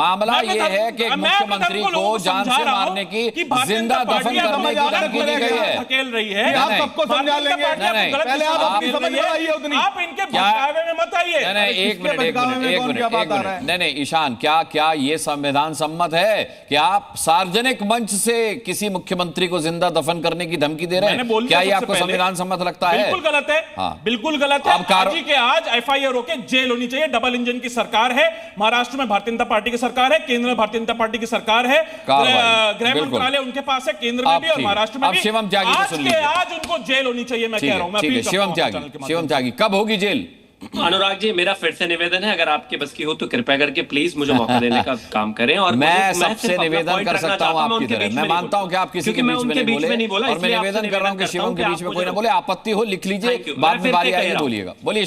मामला ये है कि मुख्यमंत्री को जान से मारने की, जिंदा दफन करने की धमकी दी गई है। धकेल रही है, आप सबको समझा लेंगे। पहले आप अपनी समझ बढ़ाइए उतनी। आप इनके बहकावे में मत आइए। नहीं, एक मिनट, नहीं ईशान, क्या ये संविधान सम्मत है कि आप सार्वजनिक मंच से किसी मुख्यमंत्री को जिंदा दफन करने की धमकी दे रहे हैं? क्या ये आपको संविधान सम्मत लगता है? बिल्कुल गलत है। हाँ। बिल्कुल गलत है। आज ही के आज एफआईआर होके जेल होनी चाहिए। डबल इंजन की सरकार है, महाराष्ट्र में भारतीय जनता पार्टी की सरकार है, केंद्र में भारतीय जनता पार्टी की सरकार है, गृह मंत्रालय उनके पास है, केंद्र में भी और महाराष्ट्र में भी। शिवम त्यागी, आज के आज उनको जेल होनी चाहिए, मैं कह रहा हूं। शिवम त्यागी, कब होगी जेल? अनुराग जी, मेरा फिर से निवेदन है, अगर आपके बस की हो तो कृपया करके प्लीज मुझे मौका देने का काम करें। और मैं सबसे निवेदन कर सकता हूं आपकी तरह। मैं मानता हूं कि आप किसी के बीच में नहीं बोले, और मैं निवेदन कर रहा हूं कि शिवम के बीच में कोई ना बोले। आपत्ति हो लिख लीजिए, बाद में बारी आएगी बोलिएगा। बोलिए।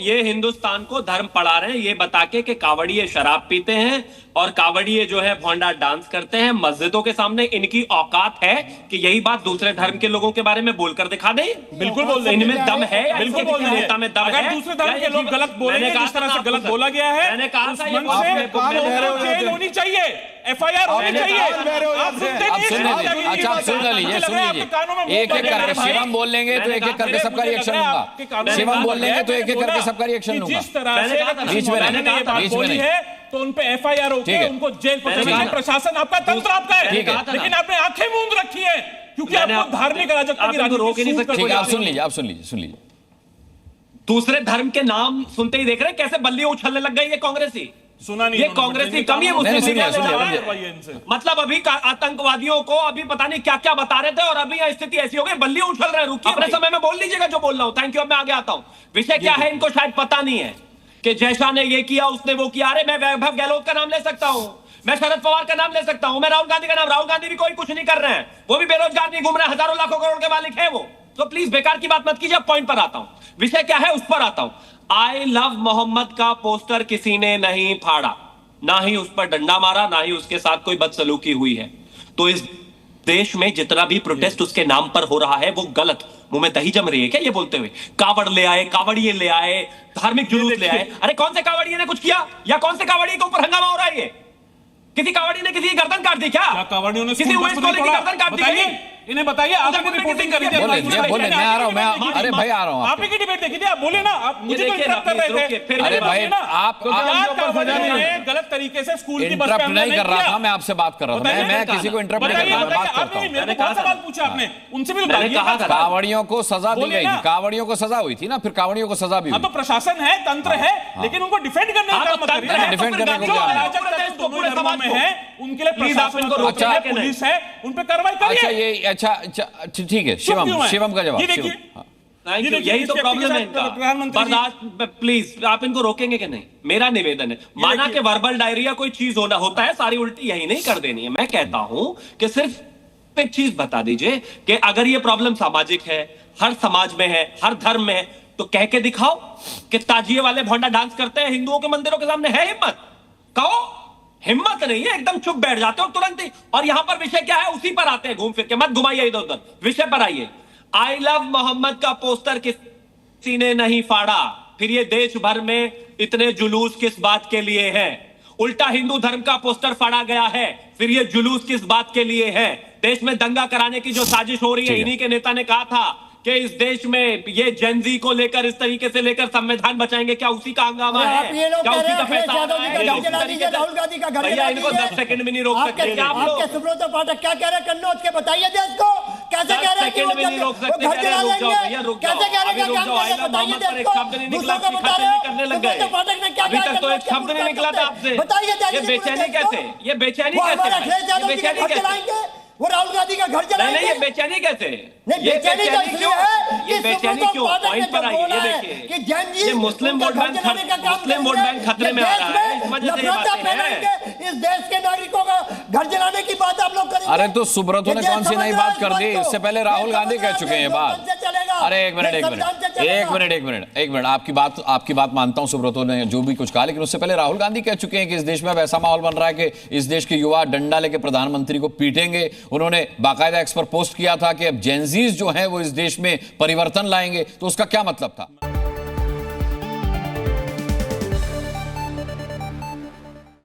ये हिंदुस्तान को धर्म पढ़ा रहे हैं, ये बता के कि कावड़िए शराब पीते हैं और कावड़िए जो है भोंडा डांस करते हैं मस्जिदों के सामने। इनकी औकात है कि यही बात दूसरे धर्म के लोगों के बारे में बोलकर दिखा दे। बिल्कुल बोल रहे हैं, इनमें दम है, बिल्कुल बोल रहे हैं। नेता में दम है। दूसरे धर्म के लोग गलत बोलेंगे, जिस तरह से गलत बोला गया है, मैंने कहा था जेल होनी चाहिए, एफआईआर होनी चाहिए। आप सुनते नहीं। अच्छा, आप सुन लीजिए, एक एक करके शिवम बोल लेंगे तो एक एक करके सबका रिएक्शन लूंगा। शिवम बोल लेंगे तो एक एक करके सबका रिएक्शन लूंगा। जिस तरह से बीच में नहीं है तो उन पे एफआईआर होके उनको जेल पहुंचाना प्रशासन आपका, तंत्र आपका है, लेकिन आपने आंखें मूंद रखी है क्योंकि आपको धार्मिक अराजकता की राजनीति रोक ही नहीं सकते। आप सुन लीजिए। दूसरे धर्म के नाम सुनते ही देख रहे हैं कैसे बल्लियां उछलने लग गई है कांग्रेसी। सुना नहीं, ये कांग्रेस की कमी है मुस्लिम मीडिया में। मतलब अभी आतंकवादियों को अभी पता नहीं क्या क्या बता रहे थे और अभी स्थिति ऐसी हो गई, बल्लियां उछल रहे हैं। रुकिए, अपने समय में बोल लीजिएगा जो बोल रहा हूं। Thank you. अब मैं आगे आता हूं। विषय क्या है इनको शायद पता नहीं है कि जैसा ने ये किया उसने वो किया। अरे मैं वैभव गहलोत का नाम ले सकता हूं, मैं शरद पवार का नाम ले सकता हूं, मैं राहुल गांधी का नाम। राहुल गांधी भी कोई कुछ नहीं कर रहे हैं, वो भी बेरोजगार नहीं घूम रहे हैं, हजारों लाखों करोड़ के मालिक है वो। तो प्लीज बेकार की बात मत कीजिए। पॉइंट पर आता हूं, विषय क्या है उस पर आता हूं। आई लव मोहम्मद का पोस्टर किसी ने नहीं फाड़ा, ना ही उस पर डंडा मारा, ना ही उसके साथ कोई बदसलूकी हुई है। तो इस देश में जितना भी प्रोटेस्ट उसके नाम पर हो रहा है वो गलत। मुंह में दही जम रही है क्या ये बोलते हुए? कावड़ ले आए, कावड़िए ले आए, धार्मिक जुलूस ले आए। अरे कौन से कावड़िए ने कुछ किया या कौन से कावड़िए के ऊपर हंगामा हो रहा है? ये किसी कावड़ी ने किसी की गर्दन काट दी क्या? कावड़ियों ने किसी की गर्दन काट दी? इन्हें बताइए, आपने रिपोर्टिंग करी थी। बोले मैं आ रहा हूं, अरे भाई आ रहा हूं। आप ही की डिबेट देखी थी, आप बोले ना, आप मुझे तो इंटरप्ट कर रहे थे। अरे भाई आप गलत तरीके से स्कूल की बस इंटरप्ट नहीं कर रहा था, मैं आपसे बात कर रहा था। मैं किसी को इंटरप्ट नहीं कर रहा, बात करता हूं। मैंने कहा सवाल पूछा आपने, उनसे भी कावड़ियों को सजा दी गई थी, कावड़ियों को सजा हुई थी ना, फिर कावड़ियों को सजा भी हुई। तो प्रशासन है, तंत्र है, लेकिन उनको डिफेंड करने का काम मत करिए। डिफेंड करने को दोनों धर्मों में है, उनके लिए प्रशासन को रोकना है, पुलिस है, उन पे कार्रवाई करिए। अच्छा ये अच्छा ठीक है। शिवम का जवाब। यही तो प्रॉब्लम है इनका। प्लीज आप इनको रोकेंगे कि नहीं? मेरा निवेदन है, माना कि वर्बल डायरिया कोई चीज होता है, सारी उल्टी यही नहीं कर देनी है। मैं कहता हूं कि सिर्फ एक चीज बता दीजिए कि अगर ये प्रॉब्लम सामाजिक है, हर समाज में है, हर धर्म में है, तो कह के दिखाओ कि ताजिए वाले भोंडा डांस करते हैं हिंदुओं के मंदिरों के सामने। है हिम्मत? कहो। हिम्मत नहीं है, एकदम चुप बैठ जाते हो तुरंत ही। और यहां पर विषय क्या है उसी पर आते हैं, घूम फिर के मत घुमाइए इधर उधर, विषय पर आइए। आई लव मोहम्मद का पोस्टर किसी ने नहीं फाड़ा, फिर ये देश भर में इतने जुलूस किस बात के लिए है? उल्टा हिंदू धर्म का पोस्टर फाड़ा गया है, फिर ये जुलूस किस बात के लिए है? देश में दंगा कराने की जो साजिश हो रही है, इन्हीं के नेता ने कहा था कि इस देश में ये जेनजी को लेकर इस तरीके से लेकर संविधान बचाएंगे। क्या उसी का हंगामा है? क्या उसी का फैसला है? राहुल गांधी का घर भैया इनको 10 सेकंड भी नहीं रोक सकते आप लोग। आपके सुब्रत पाठक क्या कह रहे हैं कन्नौज के? बताइए देश को कैसे कह रहे हैं कि वो घर चला लेंगे? कैसे कह रहे हैं? बताइए देश को। दूसरों को बता रहे हो पाठक ने क्या कहा? तो एक शब्द नहीं निकला था आपसे। बताइए ये बेचैनी कैसे? ये बेचैनी कैसे? वो राहुल गांधी का घर चलाएंगे? नहीं, ये बेचैनी कैसे? ये बेचैनी क्यों है? ये बेचैनी क्यों? पॉइंट पर आइए। ये देखिए, ये मुस्लिम वोट बैंक खतरे में आ रहा है, इस वजह से ये बातें हैं। इस देश के नागरिकों का घर जलाने की बात आप लोग करेंगे? अरे तो सुब्रतो ने कौन सी नई बात कर दी? इससे पहले राहुल गांधी कह चुके हैं ये बात। अरे एक मिनट आपकी बात मानता हूं, सुब्रतो ने जो भी कुछ कहा, लेकिन उससे पहले राहुल गांधी कह चुके हैं कि इस देश में अब ऐसा माहौल बन रहा है कि इस देश के युवा डंडा लेके प्रधानमंत्री को पीटेंगे। उन्होंने बाकायदा एक्स पर पोस्ट किया था कि अब जेनजीज जो हैं वो इस देश में परिवर्तन लाएंगे। तो उसका क्या मतलब था?